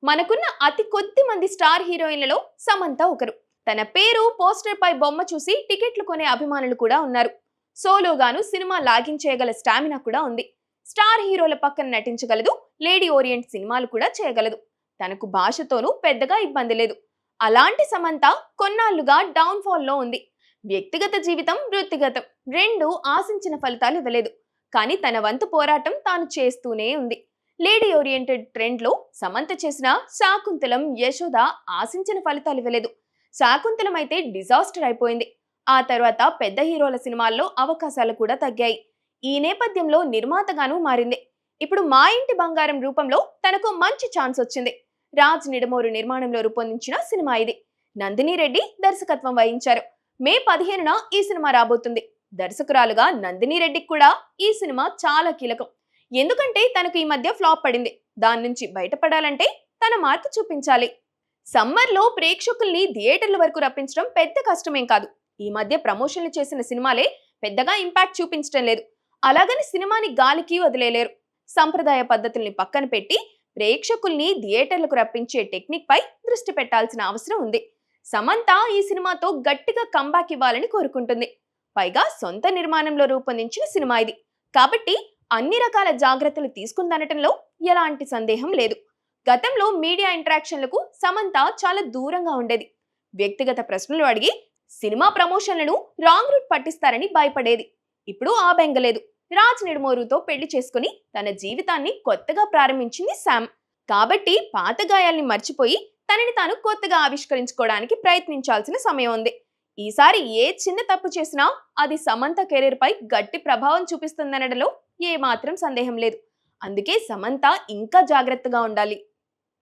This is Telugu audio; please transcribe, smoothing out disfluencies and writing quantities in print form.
మనకున్న అతి కొద్ది మంది స్టార్ హీరోయిన్లలో సమంత ఒకరు. తన పేరు పోస్టర్ పై బొమ్మ చూసి టికెట్లు కొనే అభిమానులు కూడా ఉన్నారు. సోలోగాను సినిమా లాగించేయగల స్టామినా కూడా ఉంది. స్టార్ హీరోల పక్కన నటించగలదు, లేడీ ఓరియంట్ సినిమాలు కూడా చేయగలదు. తనకు భాషతోనూ పెద్దగా ఇబ్బంది లేదు. అలాంటి సమంత కొన్నాళ్లుగా డౌన్ ఫాల్ లో ఉంది. వ్యక్తిగత జీవితం, వృత్తిగతం రెండు ఆశించిన ఫలితాలు ఇవ్వలేదు. కానీ తన వంతు పోరాటం తాను చేస్తూనే ఉంది. లేడీ ఓరియంటెడ్ ట్రెండ్ లో సమంత చేసిన శాకుంతలం, యశోద ఆశించిన ఫలితాలు ఇవ్వలేదు. శాకుంతలం అయితే డిజాస్టర్ అయిపోయింది. ఆ తర్వాత పెద్ద హీరోల సినిమాల్లో అవకాశాలు కూడా తగ్గాయి. ఈ నేపథ్యంలో నిర్మాతగానూ మారింది. ఇప్పుడు మా ఇంటి బంగారం రూపంలో తనకు మంచి ఛాన్స్ వచ్చింది. రాజ్ నిడమోరు నిర్మాణంలో రూపొందించిన సినిమా ఇది. నందిని రెడ్డి దర్శకత్వం వహించారు. మే 15న ఈ సినిమా రాబోతుంది. దర్శకురాలుగా నందిని రెడ్డికి కూడా ఈ సినిమా చాలా కీలకం. ఎందుకంటే తనకు ఈ మధ్య ఫ్లాప్ పడింది. దాని నుంచి బయటపడాలంటే తన మార్పు చూపించాలి. సమ్మర్లో ప్రేక్షకుల్ని థియేటర్ల వరకు రప్పించడం పెద్ద కష్టమేం కాదు. ఈ మధ్య ప్రమోషన్లు చేసిన సినిమాలే పెద్దగా ఇంపాక్ట్ చూపించడం లేదు. అలాగని సినిమాని గాలికి వదిలేలేరు. సంప్రదాయ పద్ధతుల్ని పక్కన పెట్టి ప్రేక్షకుల్ని థియేటర్లకు రప్పించే టెక్నిక్ పై దృష్టి పెట్టాల్సిన అవసరం ఉంది. సమంత ఈ సినిమాతో గట్టిగా కంబ్యాక్ ఇవ్వాలని కోరుకుంటుంది. పైగా సొంత నిర్మాణంలో రూపొందించిన సినిమా ఇది. కాబట్టి అన్ని రకాల జాగ్రత్తలు తీసుకుందనటంలో ఎలాంటి సందేహం లేదు. గతంలో మీడియా ఇంటరాక్షన్లకు సమంత చాలా దూరంగా ఉండేది. వ్యక్తిగత ప్రశ్నలు అడిగి సినిమా ప్రమోషన్లను రాంగ్ రూట్ పట్టిస్తారని భయపడేది. ఇప్పుడు ఆ బెంగలేదు. రాజ్ నిడమోరుతో పెళ్లి చేసుకుని తన జీవితాన్ని కొత్తగా ప్రారంభించింది శామ్. కాబట్టి పాత గాయాల్ని మర్చిపోయి తనని తాను కొత్తగా ఆవిష్కరించుకోవడానికి ప్రయత్నించాల్సిన సమయం ఉంది. ఈసారి ఏ చిన్న తప్పు చేసినా అది సమంత కెరీర్ పై గట్టి ప్రభావం చూపిస్తుందనడంలో ఏ మాత్రం సందేహం లేదు. అందుకే సమంత ఇంకా జాగ్రత్తగా ఉండాలి.